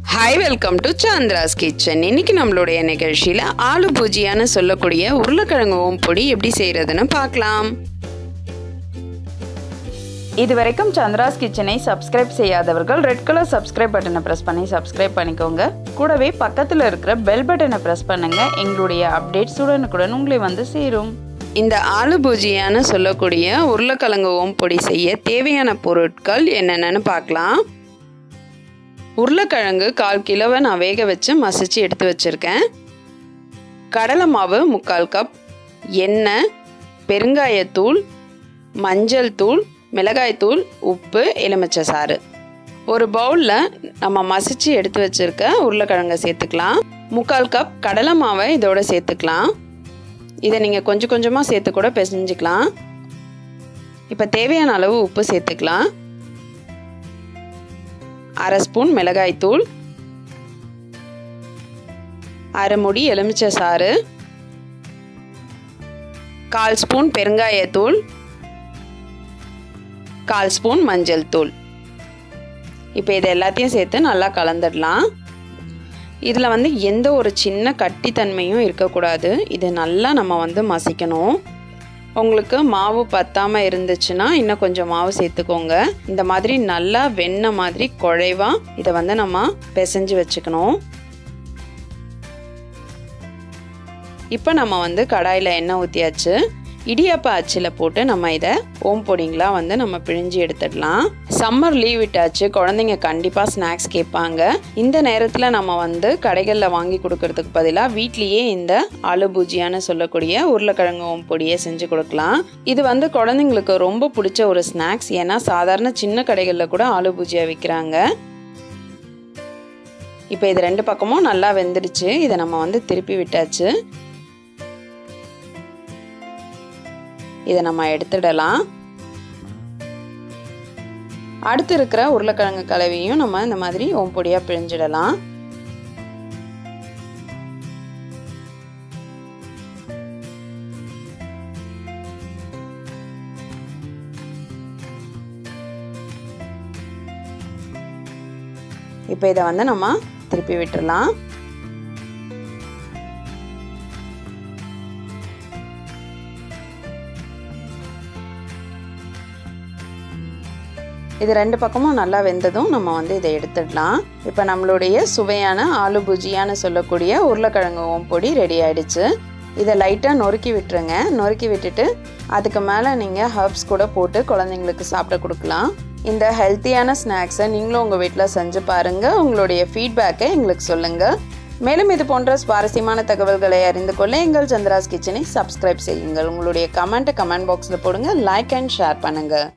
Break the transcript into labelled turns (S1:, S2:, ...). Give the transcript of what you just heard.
S1: Hi, welcome to Chandra's Kitchen. இன்னைக்கு நம்மளுடைய நிகழ்ச்சியில ஆலு பூஜியான்னு சொல்லக்கூடிய உருளைக்கிழங்கு ஓம்பொடி எப்படி செய்யறதுன்னு பார்க்கலாம்.
S2: இதுவரைக்கும் சந்திராஸ் கிச்சனை சப்ஸ்கிரைப் செய்யாதவர்கள் ரெட் கலர் சப்ஸ்கிரைப் பட்டனை பிரஸ் பண்ணி சப்ஸ்கிரைப் பண்ணிக்கோங்க. கூடவே பக்கத்துல இருக்கிற பெல் பட்டனை பிரஸ் பண்ணுங்க. எங்களுடைய அப்டேட்ஸ் உடனுக்குடன் உங்களை வந்து சேரும்.
S1: இந்த ஆலு பூஜியான்னு சொல்லக்கூடிய உருளைக்கிழங்கு ஓம்பொடி செய்ய தேவையான பொருட்கள் என்னென்னு பார்க்கலாம். உருளைக்கிழங்கு 1/4 கிலோவை நான் வேக வச்சு மசிச்சு எடுத்து வச்சிருக்கேன். கடலை மாவு 3/4 கப், எண்ணெய், பெருங்காயத்தூள், மஞ்சள் தூள், மிளகாய்த்தூள், உப்பு, எலுமிச்சை சாறு. ஒரு பவுலில் நம்ம மசிச்சு எடுத்து வச்சிருக்க உருளைக்கிழங்கை சேர்த்துக்கலாம். 3/4 கப் கடலை மாவை இதோட சேர்த்துக்கலாம். இதை நீங்கள் கொஞ்சம் கொஞ்சமாக சேர்த்து கூட பிசைஞ்சிக்கலாம். இப்போ தேவையான அளவு உப்பு சேர்த்துக்கலாம். 1/2 ஸ்பூன் மிளகாய்த்தூள், 1/2 மூடி எலுமிச்சை சாறு, 1/4 ஸ்பூன் பெருங்காயத்தூள், 1/4 ஸ்பூன் மஞ்சள் தூள். இப்போ இது எல்லாத்தையும் சேர்த்து நல்லா கலந்துடலாம். இதில் வந்து எந்த ஒரு சின்ன கட்டித்தன்மையும் இருக்கக்கூடாது. இது நல்லா நம்ம மசிக்கணும். உங்களுக்கு மாவு பத்தாமல் இருந்துச்சுன்னா இன்னும் கொஞ்சம் மாவு சேர்த்துக்கோங்க. இந்த மாதிரி நல்லா வெண்ணெய் மாதிரி குழைவாக இதை நம்ம பிசைஞ்சு வச்சுக்கணும். இப்போ நம்ம கடாயில் எண்ணெய் ஊற்றியாச்சு. இடியாப்ப அச்சில் போட்டு நம்ம இதை ஓம்பொடிங்களாக நம்ம பிழிஞ்சு எடுத்துடலாம். சம்மர் லீவ் விட்டாச்சு, குழந்தைங்க கண்டிப்பாக ஸ்நாக்ஸ் கேட்பாங்க. இந்த நேரத்தில் நம்ம கடைகளில் வாங்கி கொடுக்கறதுக்கு பதிலாக வீட்லேயே இந்த ஆலு பூஜியான்னு சொல்லக்கூடிய உருளைக்கிழங்கு ஓம்பொடியை செஞ்சு கொடுக்கலாம். இது குழந்தைங்களுக்கு ரொம்ப பிடிச்ச ஒரு ஸ்நாக்ஸ். ஏன்னா சாதாரண சின்ன கடைகளில் கூட ஆலு பூஜியா விற்கிறாங்க. இப்போ இது 2 பக்கமும் நல்லா வெந்துடுச்சு. இதை நம்ம திருப்பி விட்டாச்சு. இதை நம்ம எடுத்துடலாம். அடுத்து இருக்கிற உருளைக்கிழங்கு கலவையும் நம்ம இந்த மாதிரி ஓம்பொடியாக பிழிஞ்சிடலாம். இப்போ இதை நம்ம திருப்பி விட்டுடலாம். இது 2 பக்கமும் நல்லா வெந்ததும் நம்ம இதை எடுத்துடலாம். இப்போ நம்மளுடைய சுவையான ஆலு பூஜியான்னு சொல்லக்கூடிய உருளைக்கிழங்கு ஓம்பொடி ரெடி ஆயிடுச்சு. இதை லைட்டாக நொறுக்கி விட்டுருங்க. நொறுக்கி விட்டுட்டு அதுக்கு மேலே நீங்கள் ஹர்ப்ஸ் கூட போட்டு குழந்தைங்களுக்கு சாப்பிட கொடுக்கலாம். இந்த ஹெல்த்தியான ஸ்நாக்ஸை நீங்களும் உங்கள் வீட்டில் செஞ்சு பாருங்கள். உங்களுடைய ஃபீட்பேக்கை எங்களுக்கு சொல்லுங்கள். மேலும் இது போன்ற சுவாரஸ்யமான தகவல்களை அறிந்து கொள்ள எங்கள் சந்திராஸ் கிச்சனை சப்ஸ்கிரைப் செய்யுங்கள். உங்களுடைய கமெண்ட் பாக்ஸில் போடுங்க. லைக் அண்ட் ஷேர் பண்ணுங்கள்.